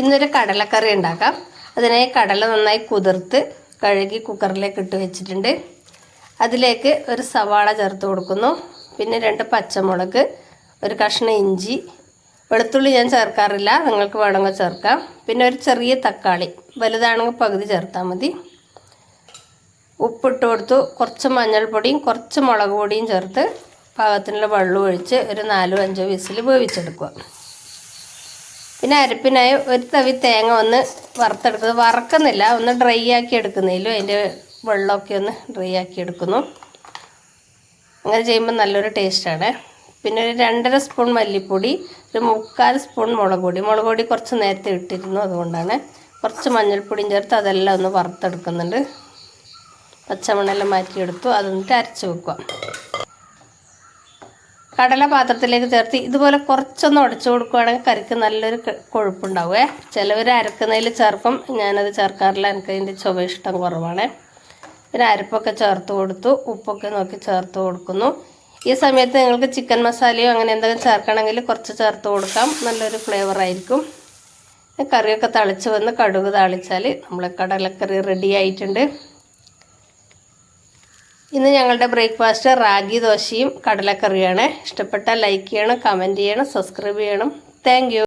ഇന്നൊരു കടലക്കറി ഉണ്ടാക്കാം. അതിനായി കടല നന്നായി കുതിർത്ത് കഴുകി കുക്കറിലേക്ക് ഇട്ട് വെച്ചിട്ടുണ്ട്. അതിലേക്ക് ഒരു സവാള ചേർത്ത് കൊടുക്കുന്നു. പിന്നെ 2 പച്ചമുളക്, ഒരു കഷ്ണം ഇഞ്ചി, വെളുത്തുള്ളി ഞാൻ ചേർക്കാറില്ല, നിങ്ങൾക്ക് വേണമെങ്കിൽ ചേർക്കാം. പിന്നെ ഒരു ചെറിയ തക്കാളി, വലുതാണെങ്കിൽ പകുതി ചേർത്താൽ മതി. ഉപ്പിട്ട് കൊടുത്തു. കുറച്ച് മഞ്ഞൾപ്പൊടിയും കുറച്ച് മുളക് പൊടിയും ചേർത്ത് പാകത്തിനുള്ള വെള്ളം ഒഴിച്ച് ഒരു 4-5 വിസിൽ വേവിച്ചെടുക്കുക. പിന്നെ അരപ്പിനായി ഒരു തവി തേങ്ങ ഒന്ന് വറുത്തെടുക്കുന്നത്, വറക്കുന്നില്ല, ഒന്ന് ഡ്രൈ ആക്കി എടുക്കുന്നതിലും അതിൻ്റെ വെള്ളമൊക്കെ ഒന്ന് ഡ്രൈ ആക്കി എടുക്കുന്നു. അങ്ങനെ ചെയ്യുമ്പോൾ നല്ലൊരു ടേസ്റ്റാണ്. പിന്നെ ഒരു 2.5 സ്പൂൺ മല്ലിപ്പൊടി, ഒരു 3/4 സ്പൂൺ മുളക് പൊടി കുറച്ച് നേരത്തെ ഇട്ടിരുന്നു, അതുകൊണ്ടാണ്. കുറച്ച് മഞ്ഞൾപ്പൊടിയും ചേർത്ത് അതെല്ലാം ഒന്ന് വറുത്തെടുക്കുന്നുണ്ട്. പച്ചമണെല്ലാം മാറ്റിയെടുത്തു. അതൊന്നിട്ട് അരച്ച് വെക്കുക. കടല പാത്രത്തിലേക്ക് ചേർത്ത് ഇതുപോലെ കുറച്ചൊന്ന് ഉടച്ചു കൊടുക്കുകയാണെങ്കിൽ കറിക്ക് നല്ലൊരു കൊഴുപ്പുണ്ടാവുമേ. ചിലവർ അരക്കുന്നതിൽ ചേർക്കും, ഞാനത് ചേർക്കാറില്ല, എനിക്ക് അതിൻ്റെ ചുവ ഇഷ്ടം കുറവാണ്. പിന്നെ അരപ്പൊക്കെ ചേർത്ത് കൊടുത്തു. ഉപ്പൊക്കെ നോക്കി ചേർത്ത് കൊടുക്കുന്നു. ഈ സമയത്ത് നിങ്ങൾക്ക് ചിക്കൻ മസാലയോ അങ്ങനെ എന്തെങ്കിലും ചേർക്കണമെങ്കിൽ കുറച്ച് ചേർത്ത് കൊടുക്കാം, നല്ലൊരു ഫ്ലേവറായിരിക്കും. കറിയൊക്കെ തളിച്ച് വന്ന് കടുക് താളിച്ചാൽ നമ്മളെ കടലക്കറി റെഡി ആയിട്ടുണ്ട്. ഇന്ന് ഞങ്ങളുടെ ബ്രേക്ക്ഫാസ്റ്റ് റാഗി ദോശയും കടലക്കറിയാണ്. ഇഷ്ടപ്പെട്ടാൽ ലൈക്ക് ചെയ്യണം, കമൻറ്റ് ചെയ്യണം, സബ്സ്ക്രൈബ് ചെയ്യണം. Thank you.